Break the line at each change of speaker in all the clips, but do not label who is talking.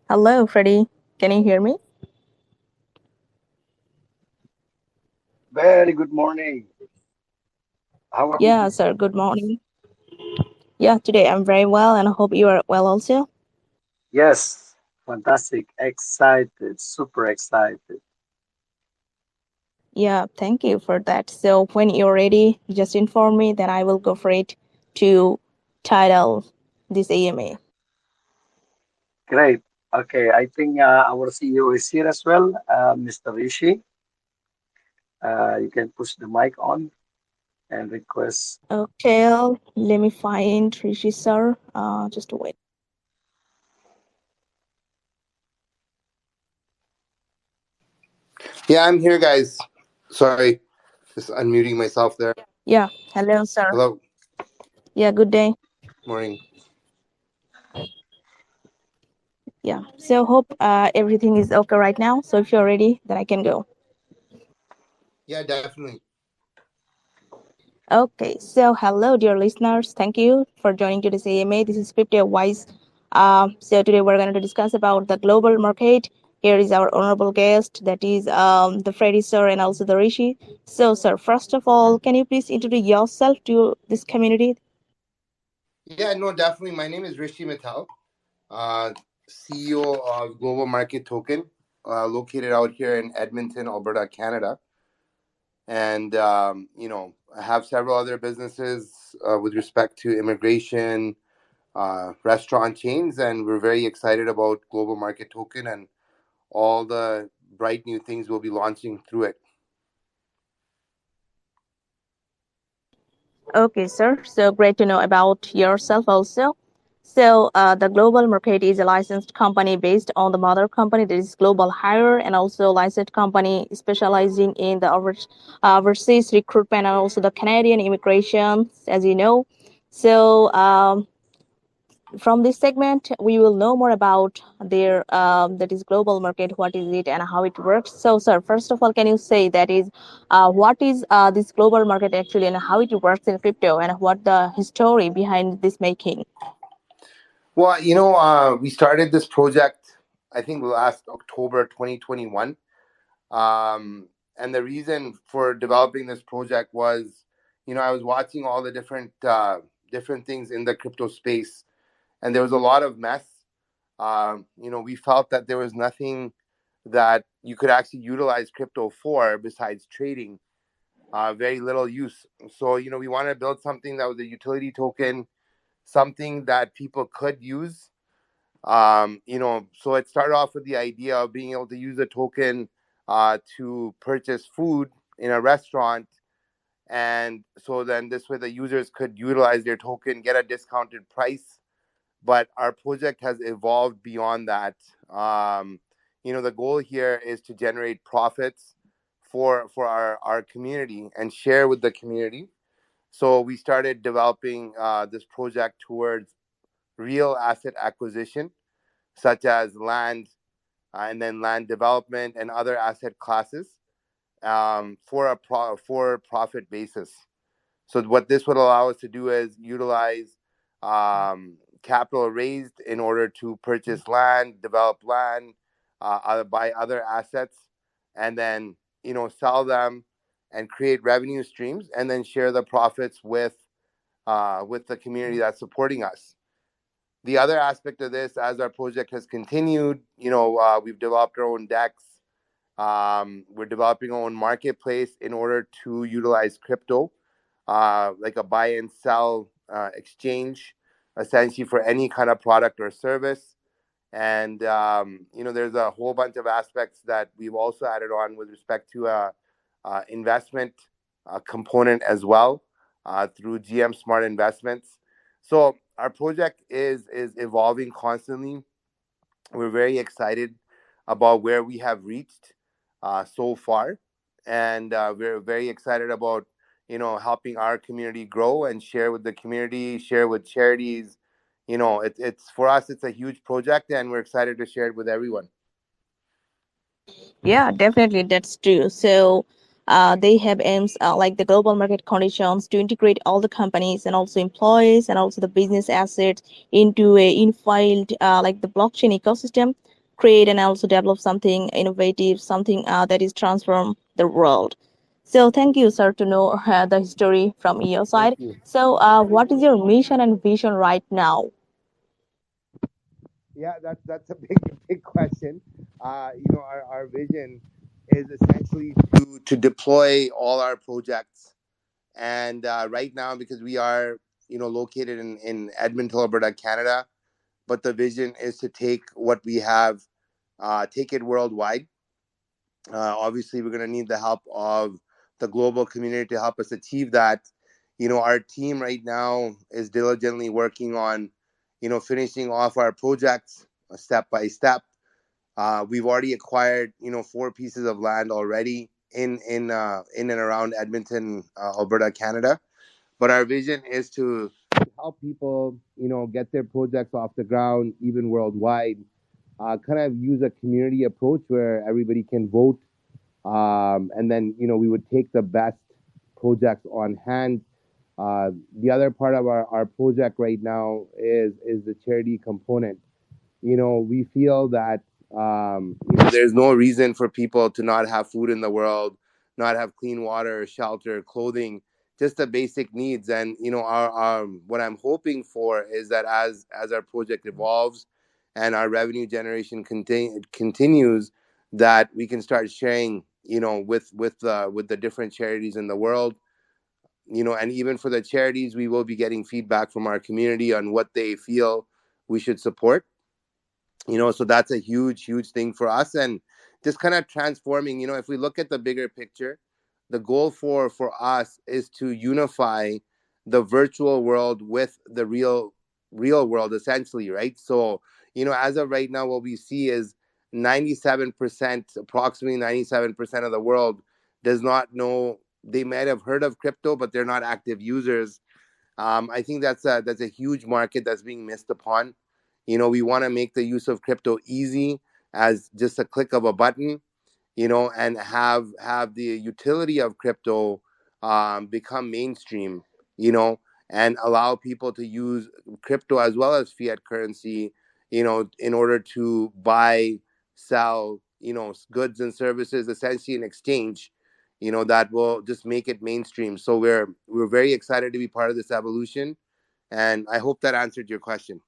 Hello, Freddie. Can you hear me?
Very good morning. How are you
Yeah,
doing?
sir. Good morning. Yeah, today I'm very well and I hope you are well also.
Yes, fantastic. Excited, super excited.
Yeah, thank you for that. So when you're ready, just inform me, then I will go for it to title this AMA.
Great. Okay, I think our CEO is here as well, Mr. Rishi. You can push the mic on and request.
Okay, let me find Rishi, sir. Just wait.
Yeah, I'm here, guys. Sorry, just unmuting myself there.
Yeah, hello, sir.
Hello,
Yeah, good day.
morning.
Yeah, so hope everything is okay right now. So if you're ready, then I can go.
Yeah, definitely.
Okay, so hello, dear listeners. Thank you for joining today's AMA. This is 50 Wise. So today we're going to discuss about the global market. Here is our honorable guest, that is the Freddy sir and also the Rishi. So, sir, first of all, can you please introduce yourself to this community?
Yeah, no, definitely. My name is Rishi Mittal, uh, CEO of Global Market Token, located out here in Edmonton, Alberta, Canada. And, I have several other businesses with respect to immigration, restaurant chains, and we're very excited about Global Market Token and all the bright new things we'll be launching through it.
Okay, sir. So great to know about yourself also. So the global market is a licensed company based on the mother company, that is Global Hire, and also licensed company specializing in the overseas recruitment and also the Canadian immigration, as you know. So from this segment, we will know more about their that is global market, what is it and how it works. So, sir, first of all, can you say that is what is this global market actually and how it works in crypto and what the history behind this making?
Well, we started this project, I think, last October 2021. And the reason for developing this project was, I was watching all the different things in the crypto space, and there was a lot of mess. We felt that there was nothing that you could actually utilize crypto for besides trading. Very little use. So, we wanted to build something that was a utility token, something that people could use. So it started off with the idea of being able to use a token to purchase food in a restaurant. And so then this way the users could utilize their token, get a discounted price. But our project has evolved beyond that. The goal here is to generate profits for our community and share with the community. So we started developing this project towards real asset acquisition, such as land and then land development and other asset classes for profit basis. So what this would allow us to do is utilize capital raised in order to purchase land, develop land, buy other assets, and then sell them and create revenue streams, and then share the profits with the community that's supporting us. The other aspect of this, as our project has continued, we've developed our own decks. We're developing our own marketplace in order to utilize crypto, like a buy and sell exchange, essentially for any kind of product or service. And there's a whole bunch of aspects that we've also added on with respect to investment component as well through GM Smart Investments. So our project is evolving constantly. We're very excited about where we have reached so far, and we're very excited about helping our community grow and share with the community, share with charities. It's for us, it's a huge project, and we're excited to share it with everyone.
Yeah, definitely, that's true. So they have aims like the global market conditions to integrate all the companies and also employees and also the business assets into a unified like the blockchain ecosystem. create and also develop something innovative, something that is transform the world. So thank you, sir, to know the history from your
Thank
side.
you.
So what is your mission and vision right now?
Yeah, that's a big question. Our vision is essentially to deploy all our projects, and right now, because we are located in Edmonton, Alberta, Canada, but the vision is to take what we have, take it worldwide. Obviously, we're going to need the help of the global community to help us achieve that. Our team right now is diligently working on, finishing off our projects step by step. We've already acquired, 4 pieces of land already in and around Edmonton, Alberta, Canada. But our vision is to help people, get their projects off the ground, even worldwide. Kind of use a community approach where everybody can vote, and then we would take the best projects on hand. The other part of our project right now is the charity component. We feel that there's no reason for people to not have food in the world, not have clean water, shelter, clothing, just the basic needs. And our what I'm hoping for is that as our project evolves and our revenue generation continues, that we can start sharing, with the different charities in the world. And even for the charities, we will be getting feedback from our community on what they feel we should support. So that's a huge thing for us, and just kind of transforming. If we look at the bigger picture, the goal for us is to unify the virtual world with the real world, essentially, right? So as of right now, what we see is 97%, approximately 97% of the world does not know. They might have heard of crypto, but they're not active users. I think that's a huge market that's being missed upon. We want to make the use of crypto easy, as just a click of a button, and have the utility of crypto become mainstream, you know, and allow people to use crypto as well as fiat currency, in order to buy, sell, goods and services, essentially in exchange, that will just make it mainstream. So we're very excited to be part of this evolution, and I hope that answered your question.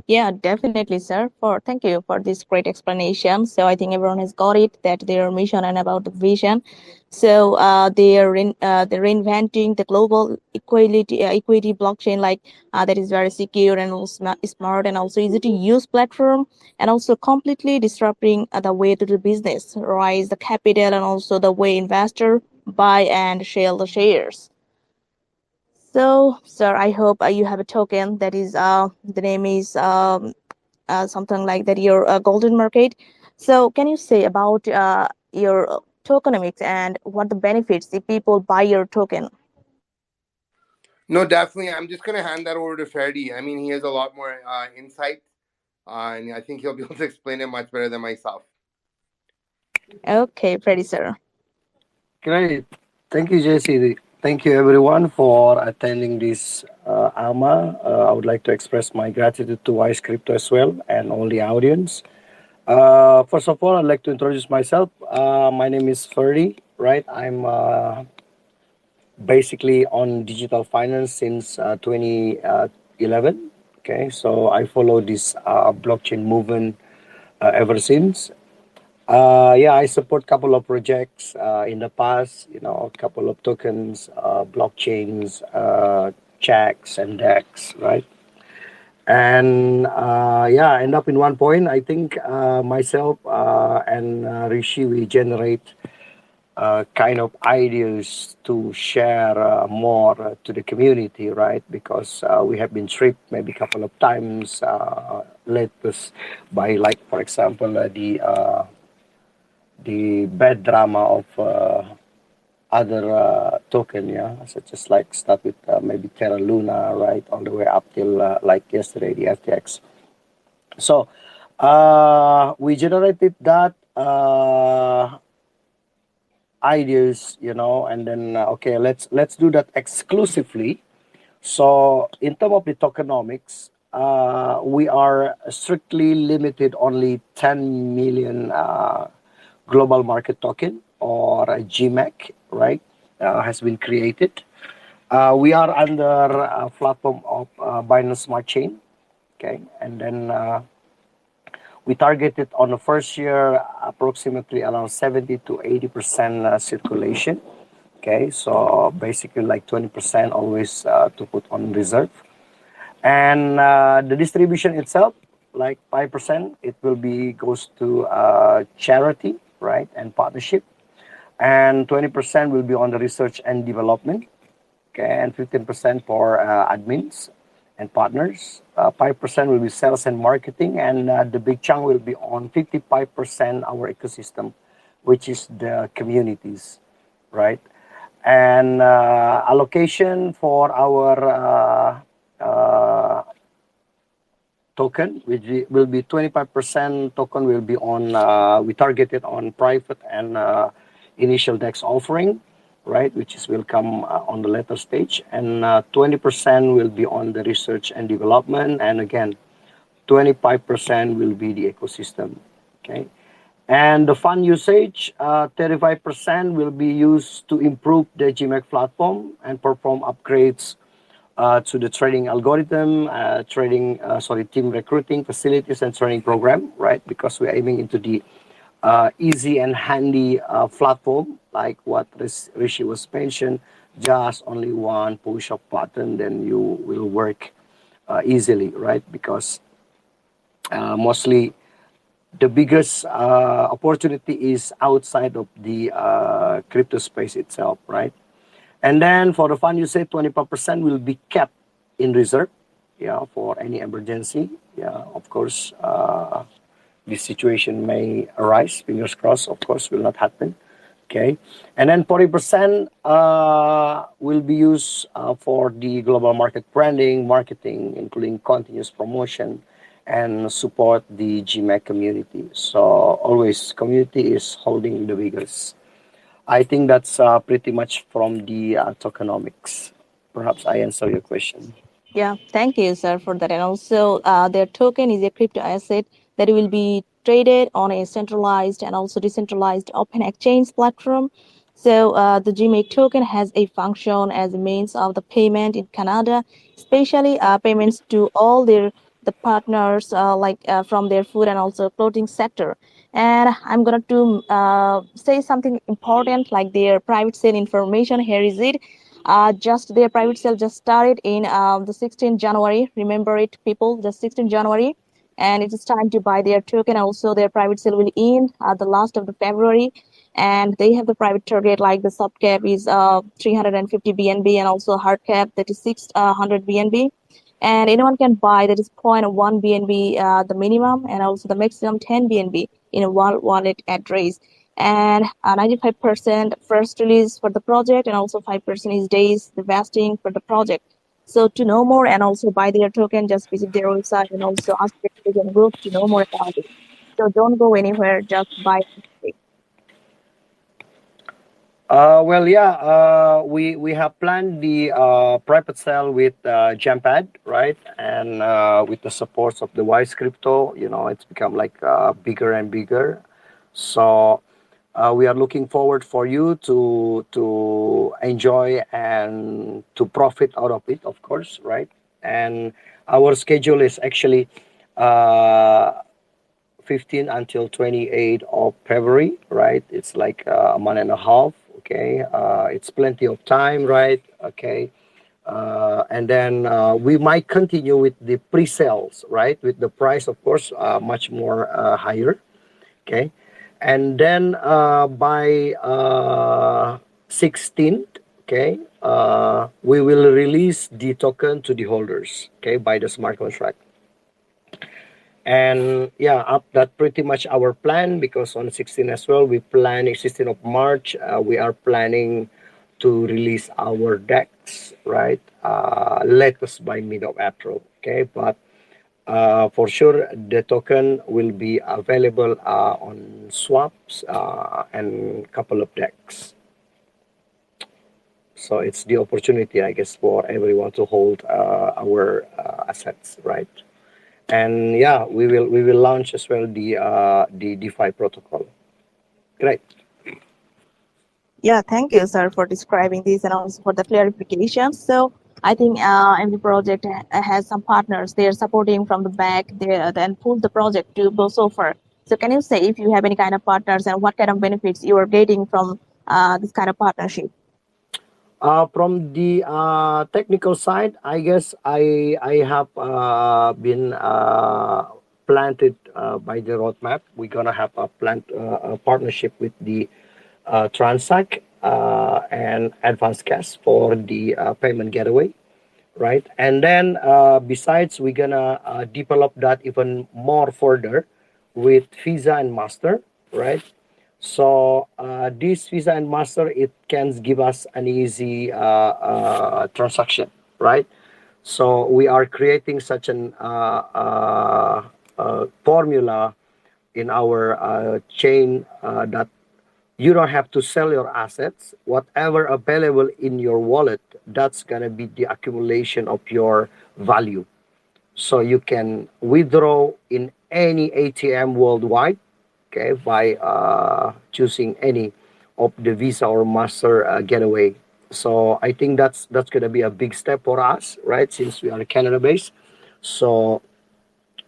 Yeah, definitely, sir. For thank you for this great explanation. So I think everyone has got it that their mission and about the vision. So they're reinventing the global equity blockchain that is very secure and also smart and also easy to use platform, and also completely disrupting the way to do business, raise the capital, and also the way investor buy and sell the shares. So, sir, I hope you have a token that is the name is something like that, your golden market. So can you say about your tokenomics and what the benefits if people buy your token?
No, definitely. I'm just going to hand that over to Ferdy. I mean, he has a lot more insight, and I think he'll be able to explain it much better than myself.
Okay, Freddy, sir.
Great. Thank you, JC. Thank you, everyone, for attending this AMA. I would like to express my gratitude to Wise Crypto as well and all the audience. First of all, I'd like to introduce myself. My name is Ferdy, right? I'm basically on digital finance since 2011. Okay, so I follow this blockchain movement ever since. Yeah, I support a couple of projects in the past, a couple of tokens, blockchains, checks, and DEX, right? And yeah, end up in one point. I think myself and Rishi, we generate kind of ideas to share more to the community, right? Because we have been tripped maybe a couple of times latest by, like, for example, the bad drama of other token, yeah, such as like start with maybe Terra Luna, right, all the way up till like yesterday, the FTX. So we generated that ideas, and then okay, let's do that exclusively. So in terms of the tokenomics, we are strictly limited only 10 million global market token or a GMAC, right? Has been created. We are under a platform of Binance Smart Chain, okay, and then we targeted on the first year approximately around 70 to 80% circulation. Okay, so basically like 20% always to put on reserve, and the distribution itself, like 5%, it will be goes to charity, right, and partnership, and 20% will be on the research and development, okay, and 15% for admins and partners. 5% will be sales and marketing, and the big chunk will be on 55% our ecosystem, which is the communities, right? And allocation for our token, which will be 25% token will be on, we targeted on private and initial DEX offering, right, which is will come on the later stage, and 20% will be on the research and development, and again 25% will be the ecosystem, okay. And the fund usage, 35% will be used to improve the GMAC platform and perform upgrades to the trading algorithm, team recruiting facilities and training program, right? Because we're aiming into the easy and handy platform, like what Rishi was mentioned, just only one push of button, then you will work easily, right? Because mostly the biggest opportunity is outside of the crypto space itself, right? And then for the fund, you say 25% will be kept in reserve, yeah, for any emergency. Yeah, of course, this situation may arise. Fingers crossed, of course, will not happen. Okay, and then 40% will be used for the global market branding, marketing, including continuous promotion, and support the GMAC community. So always community is holding the biggest. I think that's pretty much from the tokenomics. Perhaps I answer your question.
Yeah, thank you, sir, for that. And also, their token is a crypto asset that will be traded on a centralized and also decentralized open exchange platform. So, the GMAC token has a function as a means of the payment in Canada, especially payments to all the partners from their food and also clothing sector. And I'm gonna to say something important like their private sale information. Here is it. Just their private sale just started in the 16th January. Remember it, people, the 16th January. And it is time to buy their token. Also, their private sale will end at the last of the February. And they have the private target, like the soft cap is 350 BNB, and also hard cap that is 600 BNB. And anyone can buy, that is zero point 0.1 BNB, the minimum, and also the maximum 10 BNB in a wallet address. And 95% first release for the project, and also 5% is days the vesting for the project. So to know more and also buy their token, just visit their website and also ask the Telegram group to know more about it. So don't go anywhere, just buy it.
Well, yeah, we have planned the private sale with Jampad, right? And with the supports of the Wise Crypto, you know, it's become like bigger and bigger. So we are looking forward for you to enjoy and to profit out of it, of course, right? And our schedule is actually 15 until 28 of February, right? It's like a month and a half, okay? It's plenty of time, right? Okay. And then we might continue with the pre-sales, right? With the price, of course, much more higher, okay? And then by 16th, okay, we will release the token to the holders, okay, by the smart contract. And yeah, that pretty much our plan, because on 16 as well, we plan 16th of March, we are planning to release our decks, right? Latest by mid of April, okay? But for sure, the token will be available on swaps and couple of decks. So it's the opportunity, I guess, for everyone to hold our assets, right? And yeah, we will launch as well the DeFi protocol. Great.
Yeah, thank you, sir, for describing this and also for the clarification. So I think every project has some partners. They are supporting from the back. They then pull the project to go so far. So can you say if you have any kind of partners and what kind of benefits you are getting from this kind of partnership?
From the technical side, I guess I have been planted by the roadmap. We're gonna have a partnership with the Transact and Advanced Cash for the payment gateway, right? And then besides, we're gonna develop that even more further with Visa and Master, right? So this Visa and Master, it can give us an easy transaction, right? So we are creating such an formula in our chain that you don't have to sell your assets. Whatever available in your wallet, that's gonna be the accumulation of your value. So you can withdraw in any ATM worldwide, okay, by choosing any of the Visa or Master getaway. So I think that's gonna be a big step for us, right? Since we are Canada based, so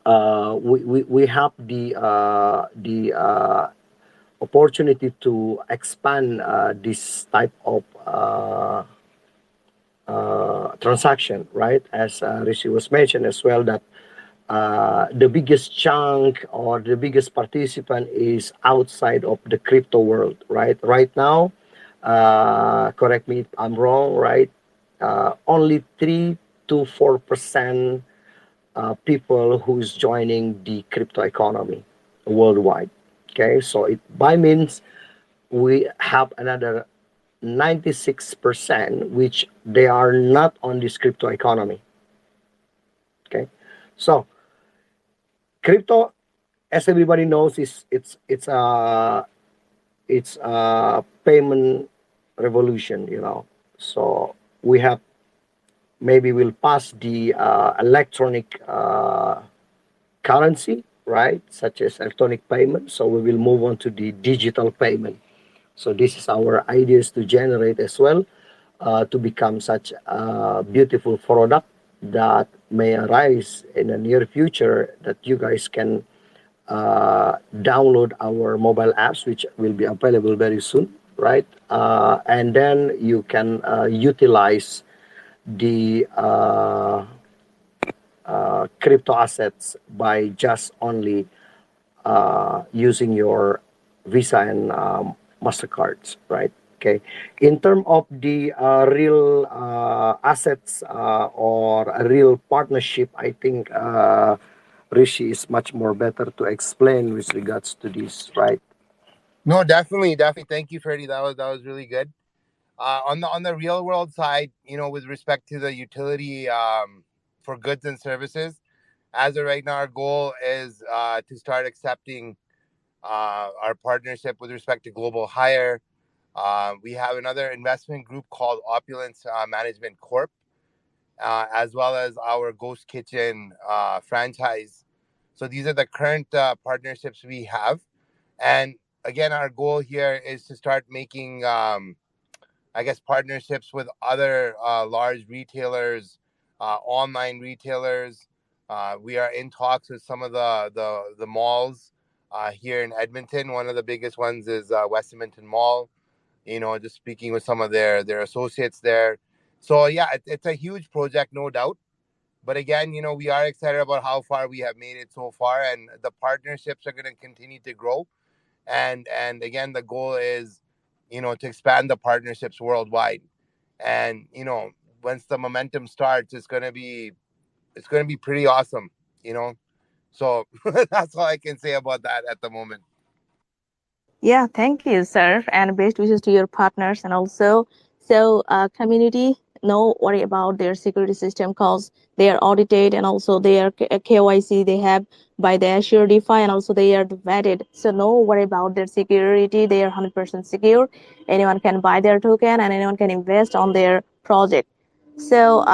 we have the opportunity to expand this type of transaction, right? As Rishi was mentioned as well, that the biggest chunk or the biggest participant is outside of the crypto world, right? Right now, correct me if I'm wrong, right? Only 3 to 4% people who's joining the crypto economy worldwide. Okay, so it by means we have another 96% which they are not on this crypto economy. Okay, so crypto, as everybody knows, is it's a payment revolution. So we have maybe we'll pass the electronic currency, right, such as electronic payment. So we will move on to the digital payment. So this is our ideas to generate as well, to become such a beautiful product that may arise in the near future that you guys can download our mobile apps, which will be available very soon, right? And then you can utilize the crypto assets by just only using your Visa and Mastercards, right? Okay. In terms of the real assets or a real partnership, I think Rishi is much more better to explain with regards to this, right?
No, definitely, definitely. Thank you, Freddie. That was really good. On the real world side, with respect to the utility for goods and services, as of right now, our goal is to start accepting our partnership with respect to Global Hire. We have another investment group called Opulence Management Corp, as well as our Ghost Kitchen franchise. So these are the current partnerships we have. And again, our goal here is to start making, I guess, partnerships with other large retailers, online retailers. We are in talks with some of the malls here in Edmonton. One of the biggest ones is West Edmonton Mall. Just speaking with some of their associates there. So yeah, it's a huge project, no doubt. But again, we are excited about how far we have made it so far, and the partnerships are going to continue to grow. And again, the goal is, to expand the partnerships worldwide. And once the momentum starts, it's gonna be pretty awesome. You know, so that's all I can say about that at the moment.
Yeah, thank you, sir, and best wishes to your partners and also so community. no worry about their security system because they are audited, and also their KYC they have by the Azure DeFi, and also they are vetted. So no worry about their security. They are 100% secure. Anyone can buy their token and anyone can invest on their project. So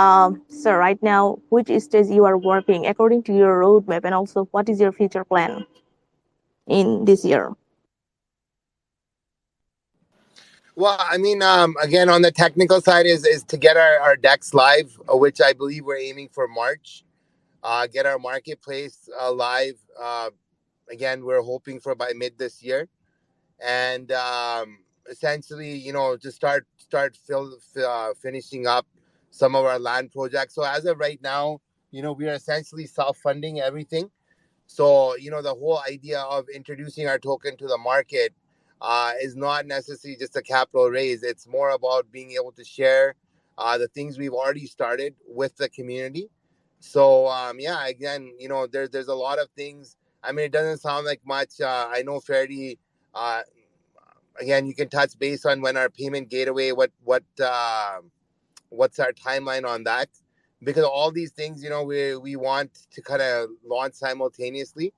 right now, which stage you are working according to your roadmap, and also what is your future plan in this year?
Well, I mean, again, on the technical side is to get our decks live, which I believe we're aiming for March. Get our marketplace live. Again, we're hoping for by mid this year, and essentially, just finishing up some of our land projects. So as of right now, we are essentially self-funding everything. So, the whole idea of introducing our token to the market is not necessarily just a capital raise. It's more about being able to share the things we've already started with the community. So, yeah, again, there's a lot of things. I mean, it doesn't sound like much. I know Ferdy, uh, again, you can touch base on when our payment gateway, what's our timeline on that, because all these things we want to kind of launch simultaneously,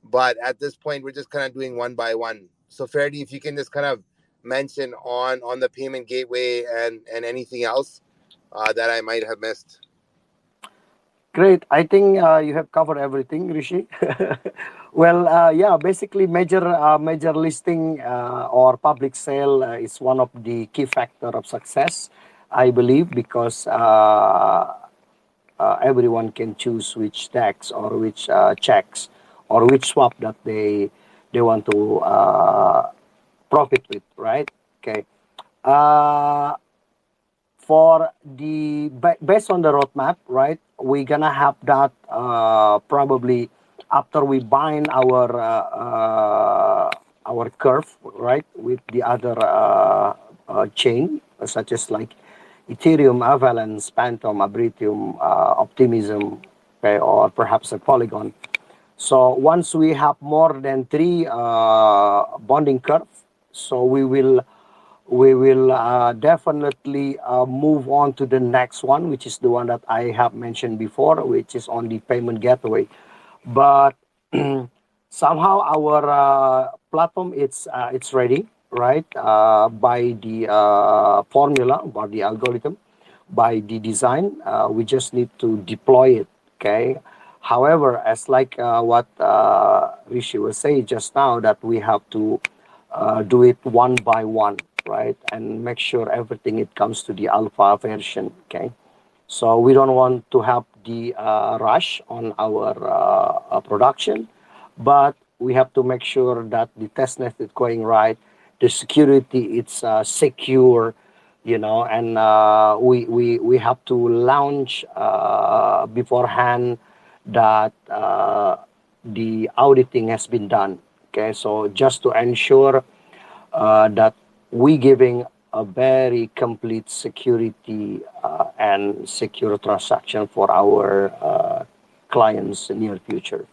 but at this point we're just kind of doing one by one. So Ferdy, if you can just kind of mention on the payment gateway and anything else that I might have missed.
Great. I think you have covered everything, Rishi. Well, yeah, basically major listing or public sale is one of the key factor of success, I believe, because everyone can choose which tax or which checks or which swap that they want to profit with, right? Okay. Uh, for the based on the roadmap, right? We're gonna have that probably after we bind our curve, right, with the other chain, such as like Ethereum, Avalanche, Phantom, Abritium, Optimism, okay, or perhaps a Polygon. So once we have more than three bonding curve, so we will definitely move on to the next one, which is the one that I have mentioned before, which is on the payment gateway. But somehow our platform it's ready, right? By the formula, by the algorithm, by the design. We just need to deploy it. Okay. However, as like what Rishi was saying just now, that we have to do it one by one, right? And make sure everything it comes to the alpha version. Okay. So we don't want to have the rush on our production, but we have to make sure that the testnet is going right, the security it's secure, and we have to launch beforehand that the auditing has been done. Okay, so just to ensure that we giving a very complete security and secure transaction for our clients in near future.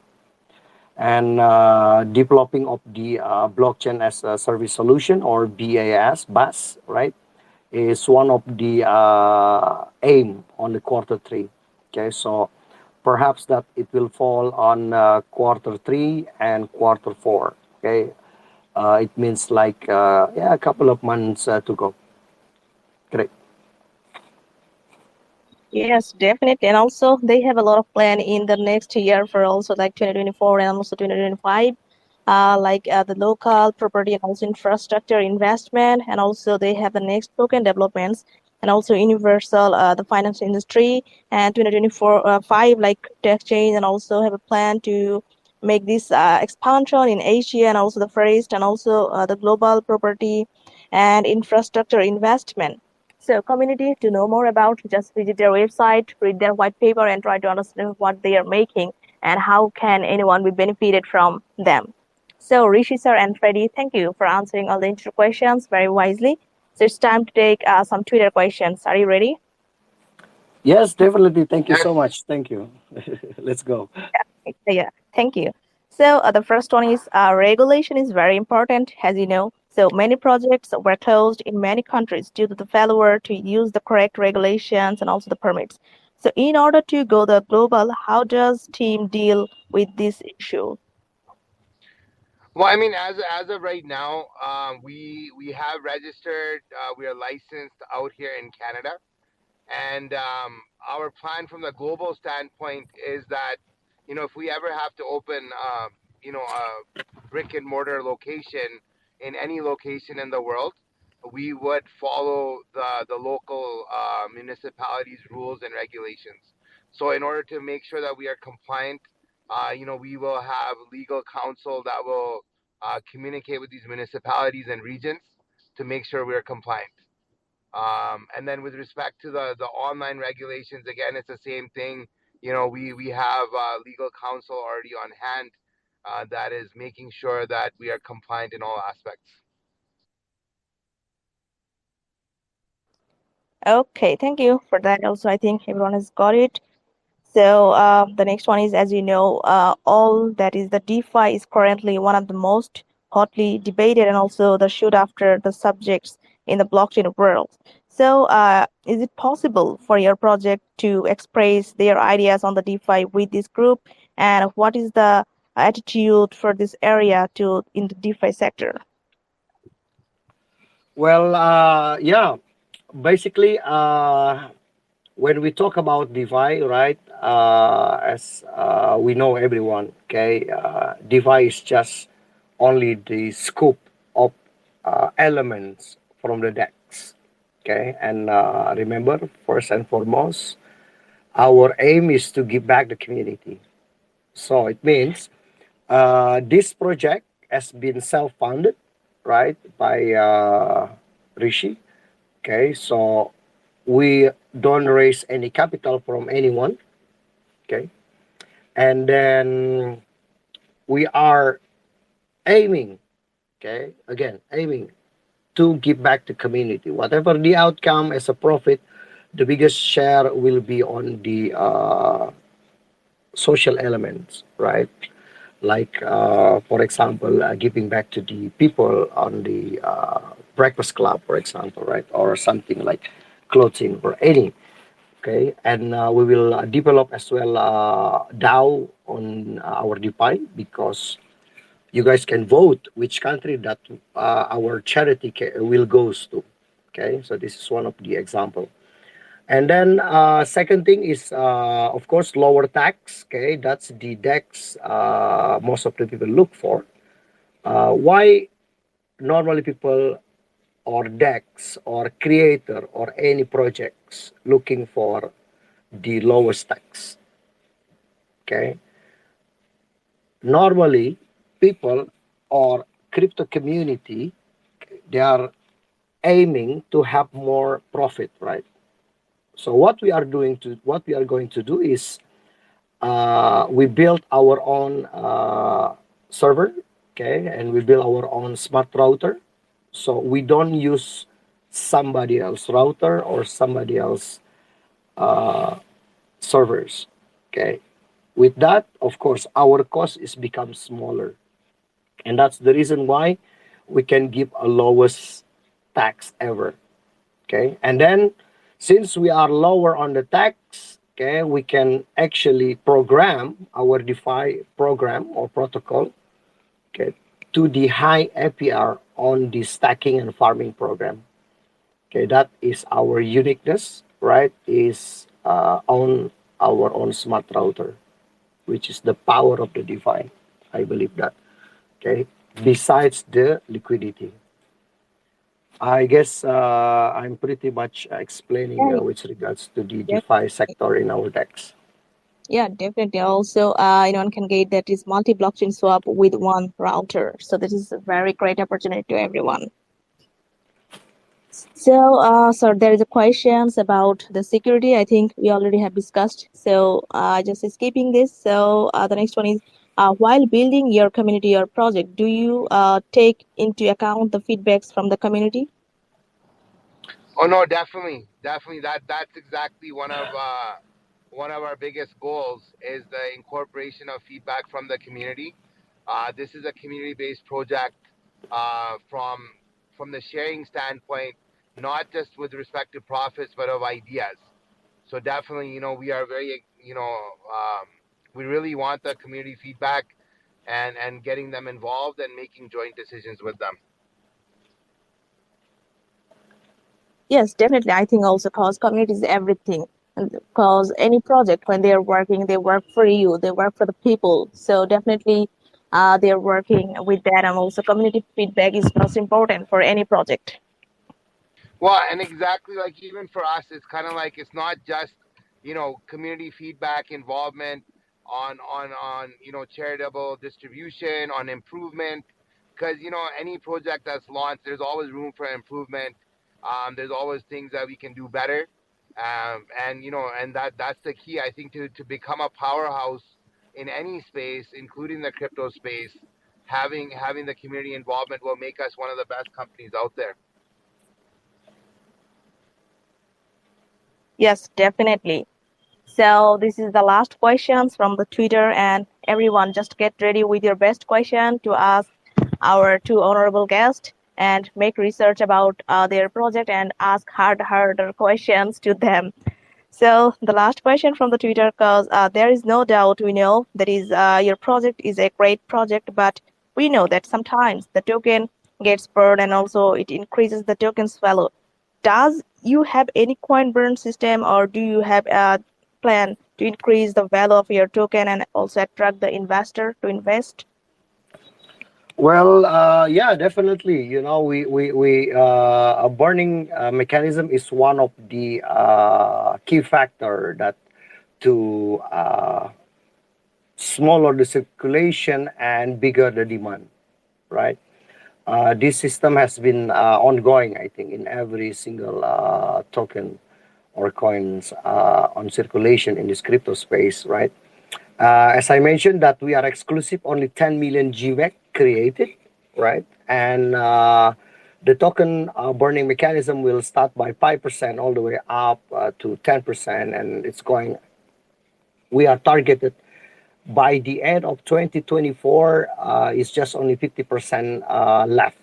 And developing of the blockchain as a service solution, or BAS, right, is one of the aim on the quarter 3. Okay, so perhaps that it will fall on quarter 3 and quarter 4. Okay, it means like a couple of months to go. Great.
Yes, definitely. And also, they have a lot of plan in the next year for also like 2024 and also 2025, the local property and also infrastructure investment. And also, they have the next token developments and also universal, the finance industry. And 2024, 5, like tech change, and also have a plan to make this expansion in Asia and also the Far East, and also the global property and infrastructure investment. So community, to know more about, just visit their website, read their white paper, and try to understand what they are making and how can anyone be benefited from them. So Rishi sir and Freddy, thank you for answering all the intro questions very wisely. So it's time to take some Twitter questions. Are you ready?
Yes, definitely. Thank you so much. Thank you. Let's go.
Yeah, thank you. So the first one is regulation is very important, as you know. So many projects were closed in many countries due to the failure to use the correct regulations and also the permits. So in order to go the global, how does team deal with this issue?
Well, I mean, as of right now, we have registered. We are licensed out here in Canada, and our plan from the global standpoint is that, if we ever have to open, a brick and mortar location in any location in the world, we would follow the local municipalities' rules and regulations. So, in order to make sure that we are compliant, we will have legal counsel that will communicate with these municipalities and regions to make sure we are compliant. And then with respect to the online regulations, again, it's the same thing. We have legal counsel already on hand that is making sure that we are compliant in all aspects.
Okay, thank you for that. Also, I think everyone has got it. So the next one is, as you know, all that is the DeFi is currently one of the most hotly debated and also the shoot after the subjects in the blockchain world. So is it possible for your project to express their ideas on the DeFi with this group? And what is the attitude for this area to in the DeFi sector?
Well, yeah, basically, when we talk about DeFi, right, as we know everyone, okay, DeFi is just only the scope of elements from the DEX, okay, and remember, first and foremost, our aim is to give back the community. So it means this project has been self-funded, right, by Rishi. Okay, so we don't raise any capital from anyone. Okay, and then we are aiming. Okay, again, aiming to give back to community. Whatever the outcome as a profit, the biggest share will be on the social elements, right? Like, for example, giving back to the people on the breakfast club, for example, right? Or something like clothing or any. Okay, and we will develop as well DAO on our DeFi because you guys can vote which country that our charity will goes to. Okay, so this is one of the example. And then second thing is of course lower tax. Okay, that's the DEX most of the people look for. Why normally people or DEX or creator or any projects looking for the lowest tax? Okay, normally people or crypto community, they are aiming to have more profit, right? So what we are going to do is we built our own server, okay, and we build our own smart router. So we don't use somebody else router or somebody else servers, okay. With that, of course, our cost is become smaller, and that's the reason why we can give a lowest tax ever. Okay, and then since we are lower on the tax, okay, we can actually program our DeFi program or protocol, okay, to the high APR on the stacking and farming program. Okay, that is our uniqueness, right? Is on our own smart router, which is the power of the DeFi. I believe that. Okay, besides the liquidity. I guess I'm pretty much explaining
Yeah,
with regards to the
yeah,
DeFi sector in our decks.
yeah, definitely. Also, anyone can get that is multi-blockchain swap with one router. So this is a very great opportunity to everyone. So, so there is a questions about the security. I think we already have discussed. So, just skipping this. So, the next one is, while building your community or project, do you take into account the feedbacks from the community?
Oh no, definitely, definitely. That's exactly one of our biggest goals is the incorporation of feedback from the community. This is a community-based project from from the sharing standpoint, not just with respect to profits, but of ideas. So definitely, we are very, we really want the community feedback and getting them involved and making joint decisions with them.
Yes, definitely. I think also cause community is everything. And because any project, when they are working, they work for you, they work for the people. So definitely, they're working with that, and also community feedback is most important for any project.
Well, and exactly like even for us, it's kind of like it's not just community feedback involvement on charitable distribution, on improvement, because any project that's launched, there's always room for improvement. There's always things that we can do better, and that's the key, I think, to become a powerhouse in any space, including the crypto space. Having the community involvement will make us one of the best companies out there.
Yes, definitely. So this is the last questions from the Twitter, and everyone just get ready with your best question to ask our two honorable guests and make research about their project and ask harder questions to them. So the last question from the Twitter, because there is no doubt we know that is your project is a great project, but we know that sometimes the token gets burned and also it increases the token's value. Does you have any coin burn system, or do you have a plan to increase the value of your token and also attract the investor to invest?
Well, yeah, definitely. A burning mechanism is one of the key factor that to smaller the circulation and bigger the demand, right? This system has been ongoing, I think, in every single token or coins on circulation in this crypto space, right? As I mentioned, that we are exclusive, only 10 million GMEC created, right? And the token burning mechanism will start by 5% all the way up to 10%, and it's going. We are targeted by the end of 2024. It's just only 50% left.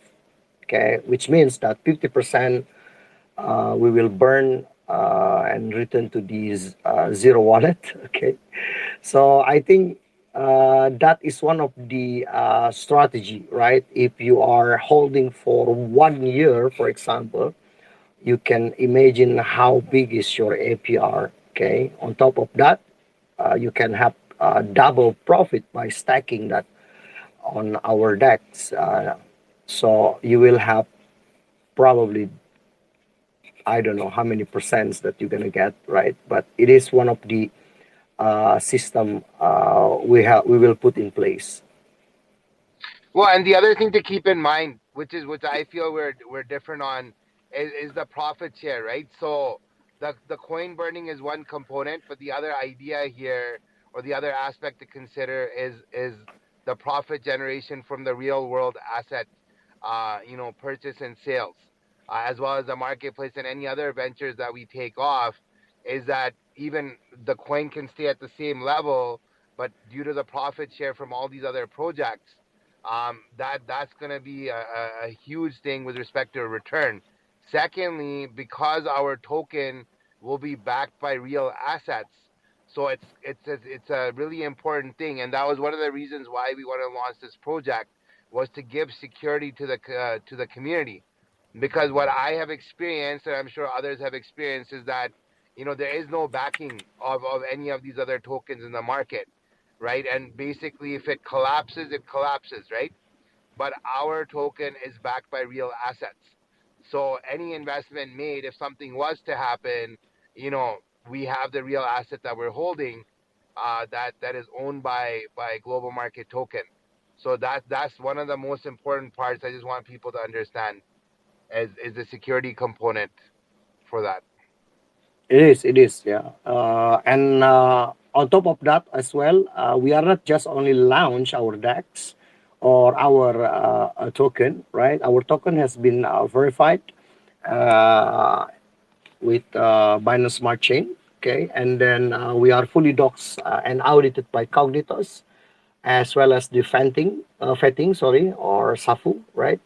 Okay, which means that 50% we will burn and return to these zero wallet. Okay, so I think that is one of the strategy, right? If you are holding for 1 year, for example, you can imagine how big is your APR. Okay, on top of that, you can have double profit by stacking that on our decks. So you will have probably, I don't know how many percents that you're gonna get, right? But it is one of the system we will put in place.
Well, and the other thing to keep in mind, which I feel we're different on, is the profit share, right? So the coin burning is one component, but the other idea here, or the other aspect to consider, is the profit generation from the real world asset, purchase and sales, as well as the marketplace and any other ventures that we take off. Is that even the coin can stay at the same level, but due to the profit share from all these other projects, that's going to be a huge thing with respect to a return. Secondly, because our token will be backed by real assets, so it's a really important thing, and that was one of the reasons why we want to launch this project, was to give security to the community, because what I have experienced, and I'm sure others have experienced, is that there is no backing of any of these other tokens in the market, right? And basically, if it collapses, it collapses, right? But our token is backed by real assets. So any investment made, if something was to happen, we have the real asset that we're holding, that is owned by GlobalMarket token. So that's one of the most important parts. I just want people to understand is the security component for that.
It is, yeah. And on top of that as well, we are not just only launch our DEX or our token, right? Our token has been verified uh, with Binance Smart Chain, okay? And then we are fully doxed and audited by Cognitos, as well as the vetting, sorry, or SAFU, right?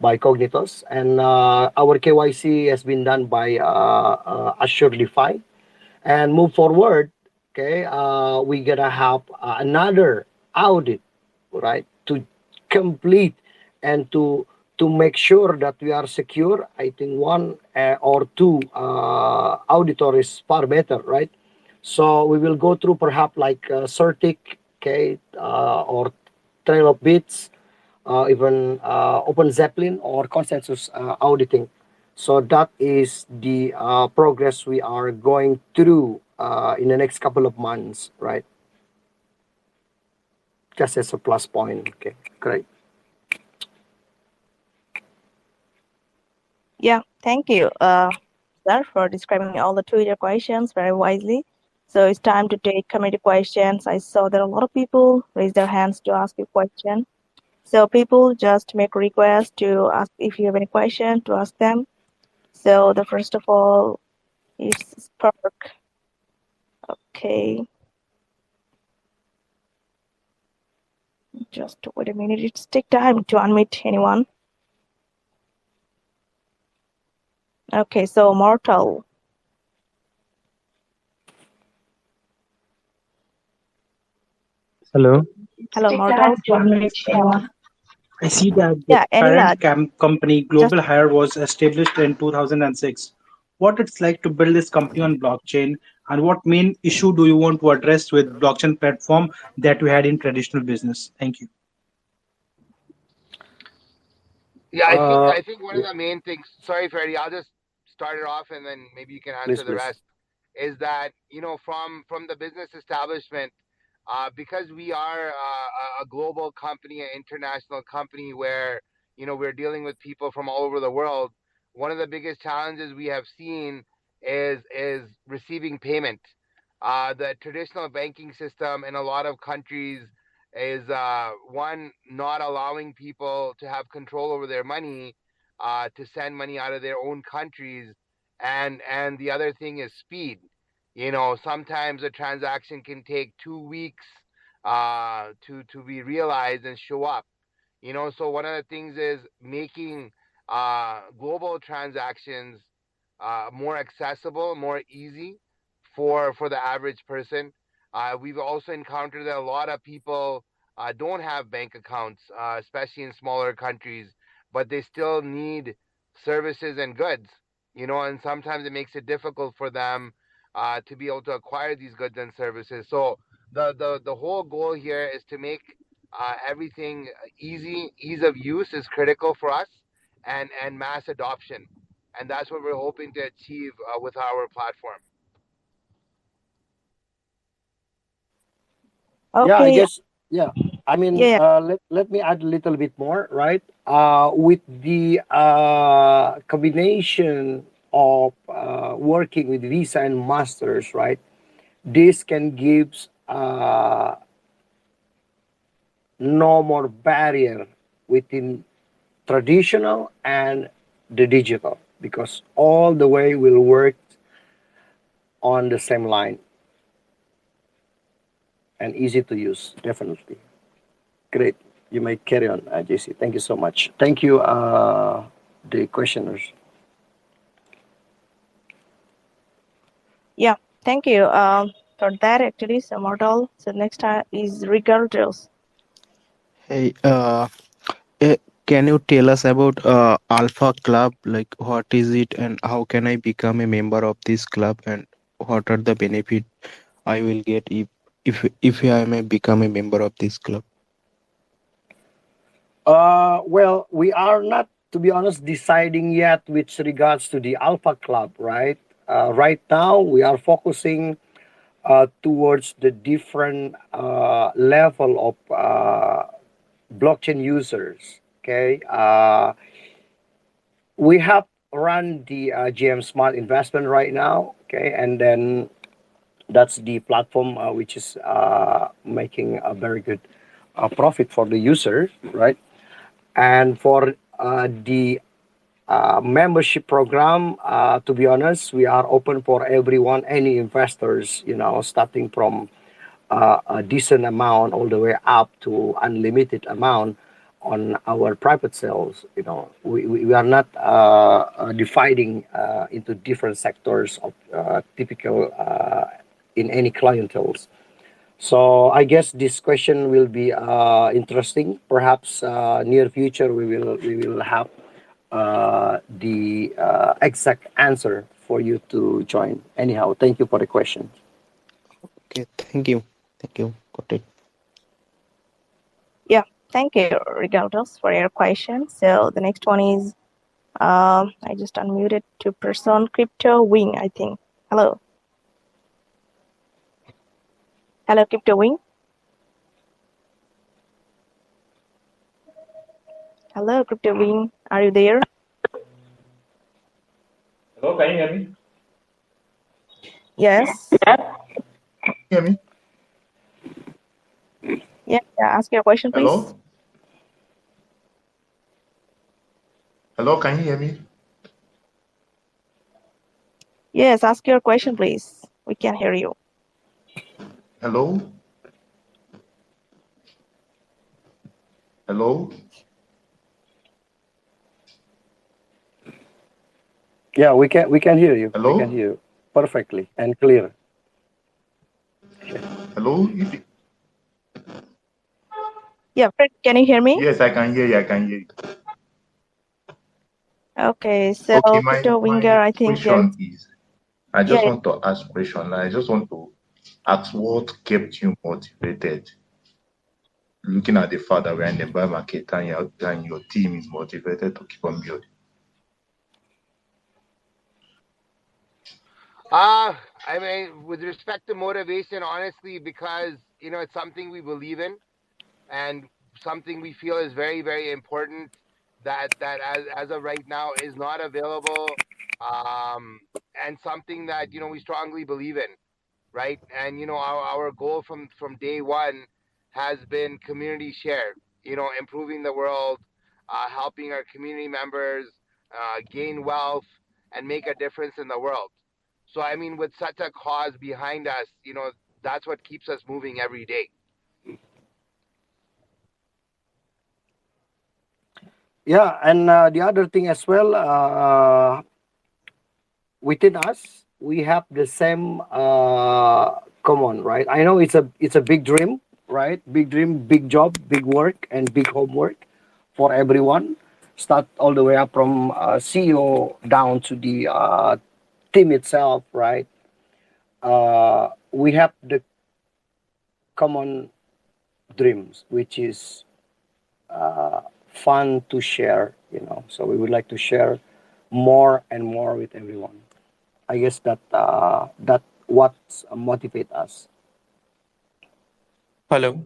by Cognitos, and our KYC has been done by Assuredify. And move forward, okay, we're gonna have another audit, right, to complete and to make sure that we are secure. I think one or two auditor is far better, right? So we will go through perhaps like Certic, okay, or Trail of Bits, even Open Zeppelin or consensus auditing. So that is the progress we are going through in the next couple of months, right? Just as a plus point. Okay, great.
Yeah, thank you, sir, for describing all the Twitter questions very wisely. So it's time to take community questions. I saw that a lot of people raise their hands to ask a question. So people just make requests to ask if you have any question to ask them. So the first of all is Spark. Okay, just wait a minute. It's take time to unmute anyone. Okay, so Mortal.
Hello.
Hello, Mortal.
I see that the
Yeah,
parent
Anila,
company
just
Global Hire was established in 2006. What it's like to build this company on blockchain, and what main issue do you want to address with blockchain platform that you had in traditional business? Thank you.
Yeah, I think one of
Yeah,
the main things. Sorry, Freddie. I'll just start it off, and then maybe you can
please,
answer the
please.
rest. Is that from the business establishment, because we are a global company, an international company, where we're dealing with people from all over the world. One of the biggest challenges we have seen is receiving payment. The traditional banking system in a lot of countries is one, not allowing people to have control over their money, to send money out of their own countries, and the other thing is speed. Sometimes a transaction can take 2 weeks to be realized and show up. So one of the things is making global transactions more accessible, more easy for the average person. We've also encountered that a lot of people don't have bank accounts, especially in smaller countries, but they still need services and goods. And sometimes it makes it difficult for them to be able to acquire these goods and services. So the whole goal here is to make everything easy. Ease of use is critical for us, and mass adoption, and that's what we're hoping to achieve with our platform.
Yeah, I
okay.
guess, yeah. I mean,
Yeah,
let me add a little bit more, right? With the combination of working with Visa and Masters, right? This can give no more barrier within traditional and the digital, because all the way will work on the same line and easy to use, definitely. Great. You may carry on, JC. Thank you so much. Thank you, the questioners.
yeah. Thank you for that. Actually, so Mortal. So next time is regardless.
Hey, eh, can you tell us about Alpha Club? Like, what is it, and how can I become a member of this club, and what are the benefit I will get if I may become a member of this club?
Well, we are not, to be honest, deciding yet with regards to the Alpha Club, right? Right now, we are focusing towards the different level of blockchain users. Okay, we have run the GM Smart Investment right now. Okay, and then that's the platform which is making a very good profit for the user, right? And for the membership program, to be honest, we are open for everyone, any investors, starting from a decent amount all the way up to unlimited amount. on our private sales. We are not dividing into different sectors of typical in any clientels. So I guess this question will be interesting. Perhaps near future we will have the exact answer for you to join. Anyhow, thank you for the question.
Okay, thank you. Thank you. Got it.
Yeah, thank you, regardless, for your question. So the next one is, I just unmuted to person crypto wing, I think. Hello. Hello, crypto wing. Hello, crypto wing. Are you there?
Hello, can you hear me?
Yes.
Hear me?
Yeah, ask your question, please.
Hello? Hello, can you hear me?
Yes, ask your question, please. We can hear you.
Hello? Hello?
Yeah, we can hear you. We can
Hello?
hear you perfectly and clear.
Hello?
Yeah, Fred, can you hear me?
Yes, I can hear you. I can hear you.
Okay, so
Okay, my
crypto winger, I think there is.
question is, I just
Yeah,
want to ask a question. I just want to ask what kept you motivated, looking at the fact that we're in the bear market and your team is motivated to keep on building.
I mean, with respect to motivation, honestly, because it's something we believe in and something we feel is very, very important that as of right now is not available, and something that we strongly believe in, right? And our goal from day one has been community share. Improving the world, helping our community members gain wealth and make a difference in the world. So I mean, with such a cause behind us, that's what keeps us moving every day.
Yeah, and the other thing as well, within us, we have the same common, right? I know it's a big dream, right? Big dream, big job, big work, and big homework for everyone. Start all the way up from CEO down to the team itself, right? We have the common dreams, which is fun to share. So we would like to share more and more with everyone. I guess that what motivate us.
Hello.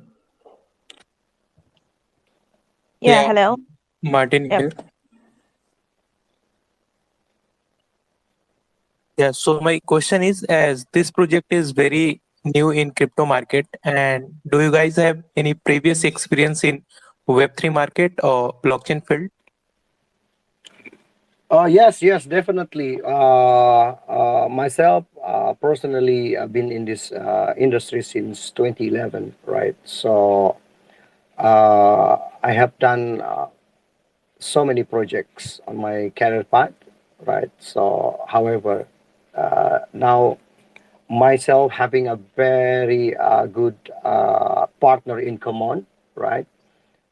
yeah,
Yeah,
hello.
Martin
Yep.
here. Yeah, so my question is, as this project is very new in crypto market, and do you guys have any previous experience in Web3 market or blockchain field?
Yes, definitely. Myself, personally, I've been in this industry since 2011, right? So I have done so many projects on my career path, right? So, however, now myself having a very good partner in common, right?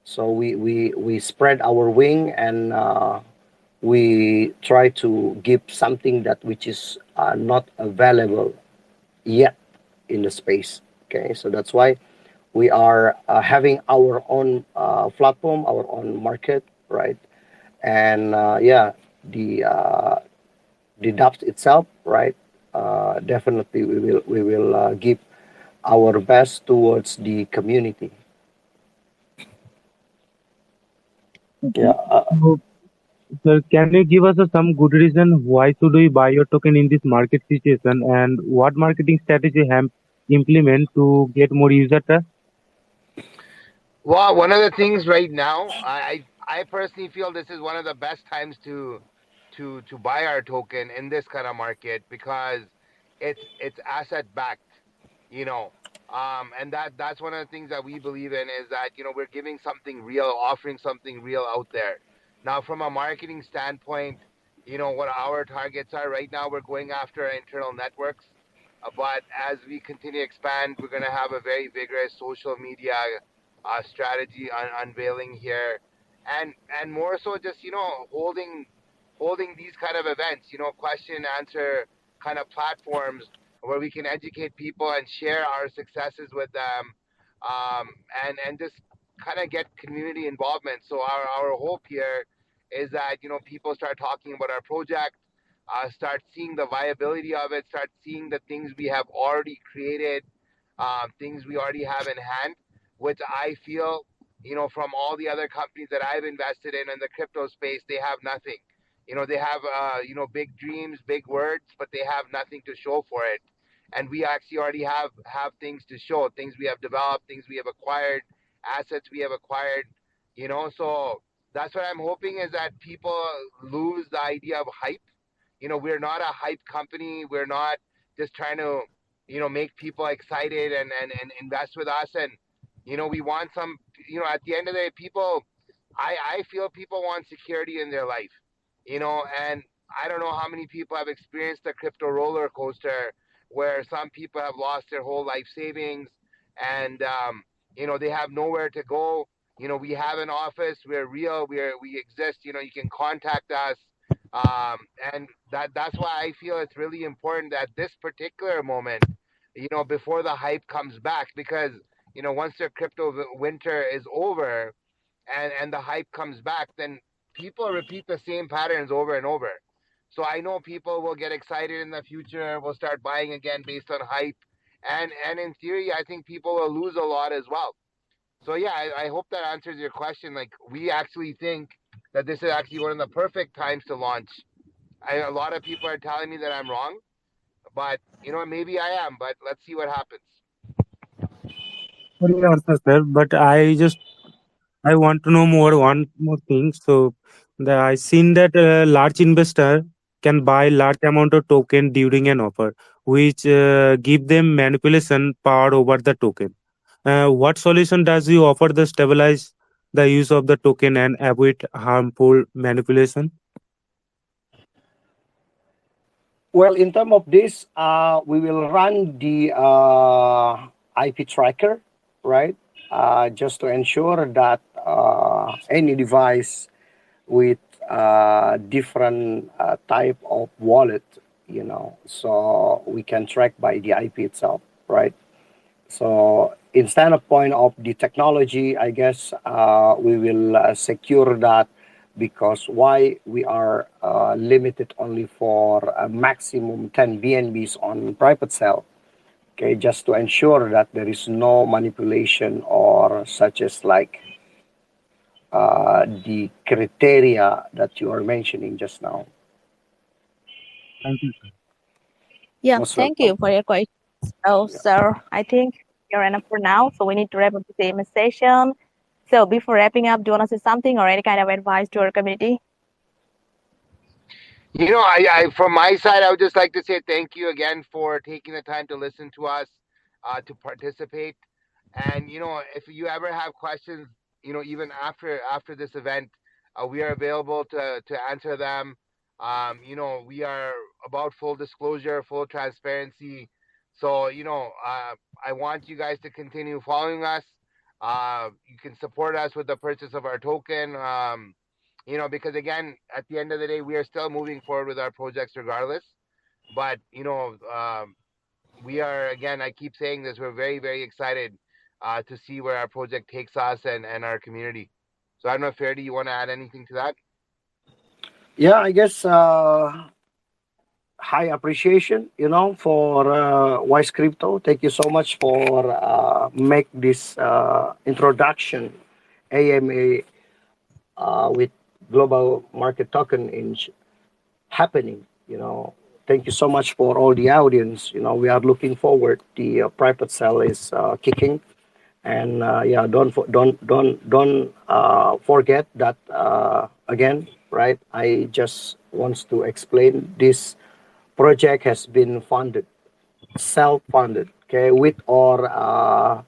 So we spread our wing and we try to give something that which is not available yet in the space. Okay, so that's why we are having our own platform, our own market, right? And yeah, the dApps itself, right? Definitely, we will give our best towards the community. Yeah.
So, sir, can you give us some good reason why should we buy your token in this market situation, and what marketing strategy have implement to get more user trust?
Well, one of the things right now, I personally feel this is one of the best times to buy our token in this kind of market because it's asset backed. You know, And that's one of the things that we believe in, is that, we're giving something real, offering something real out there. Now, from a marketing standpoint, what our targets are right now, we're going after internal networks. But as we continue to expand, we're going to have a very vigorous social media strategy unveiling here, and more so just holding these kind of events, question and answer kind of platforms where we can educate people and share our successes with them, and just kind of get community involvement. So our hope here is that people start talking about our project, start seeing the viability of it, start seeing the things we have already created, things we already have in hand, which I feel, from all the other companies that I've invested in the crypto space, they have nothing. They have, big dreams, big words, but they have nothing to show for it. And we actually already have things to show, things we have developed, things we have acquired, assets we have acquired, so that's what I'm hoping, is that people lose the idea of hype. We're not a hype company. We're not just trying to, make people excited and invest with us. And, we want some, at the end of the day, I feel people want security in their life, and I don't know how many people have experienced the crypto roller coaster, where some people have lost their whole life savings, and, they have nowhere to go. We have an office. We're real. We exist. You can contact us. And that's why I feel it's really important at this particular moment, before the hype comes back, because, once the crypto winter is over, and the hype comes back, then people repeat the same patterns over and over. So I know people will get excited in the future, will start buying again based on hype. And in theory, I think people will lose a lot as well. So yeah, I hope that answers your question. Like, we actually think that this is actually one of the perfect times to launch. A lot of people are telling me that I'm wrong, but maybe I am. But let's see what happens.
Sorry, answer, sir, but I want to know one more thing. So I seen that a large investor can buy large amount of token during an offer, which give them manipulation power over the token. What solution does you offer to stabilize the use of the token and avoid harmful manipulation?
Well, in terms of this, we will run the IP tracker, right? Just to ensure that any device with different type of wallet, so we can track by the IP itself, right? So instead of point of the technology, I guess we will secure that, because why we are limited only for a maximum 10 BNBs on private cell, okay, just to ensure that there is no manipulation or such as like the criteria that you are mentioning just now.
Thank you, sir.
Yeah,
Most
thank
welcome.
you for your question. Oh,
Yeah.
sir, I think you're enough for now, so we need to wrap up the same session. So before wrapping up, do you want to say something or any kind of advice to our community?
I from my side, I would just like to say thank you again for taking the time to listen to us, to participate. And if you ever have questions, even after this event, we are available to answer them. We are about full disclosure, full transparency. So I want you guys to continue following us. You can support us with the purchase of our token. Because again, at the end of the day, we are still moving forward with our projects regardless. But we are, again, I keep saying this, we're very, very excited to see where our project takes us and our community. So I don't know, Ferdy, you want to add anything to that?
Yeah, I guess high appreciation, for Wise Crypto. Thank you so much for make this introduction AMA with Global Market Token in happening. Thank you so much for all the audience. We are looking forward. The private sale is kicking, and yeah, don't forget that again, right? I just wants to explain this project has been funded, self-funded. Okay, with or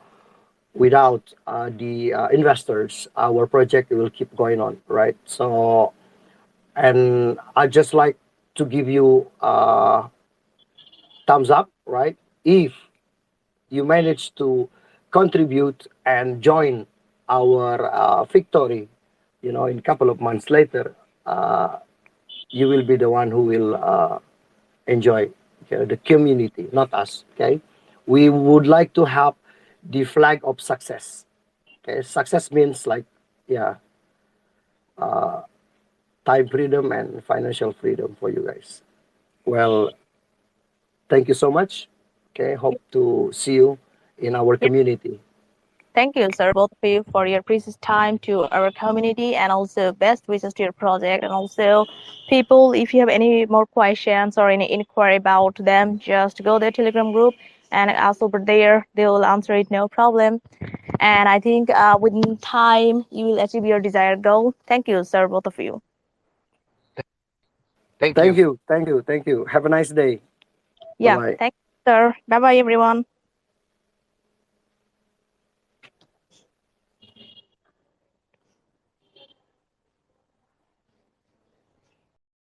without the investors, our project will keep going on, right? So, and I just like to give you thumbs up, right? If you manage to contribute and join our victory, in a couple of months later, uh, you will be the one who will enjoy, okay, the community, not us. Okay, we would like to have the flag of success. Okay, success means like, yeah, time freedom and financial freedom for you guys. Well, thank you so much. Okay, hope to see you in our community.
Thank you, sir, both of you, for your precious time to our community, and also best wishes to your project. And also, people, if you have any more questions or any inquiry about them, just go to their Telegram group and ask over there. They will answer it, no problem. And I think within time, you will achieve your desired goal. Thank you, sir, both of you.
Thank
Thank
you.
you, thank you, thank you. Have a nice day. Bye
Yeah,
bye.
thank you, sir. Bye bye, everyone.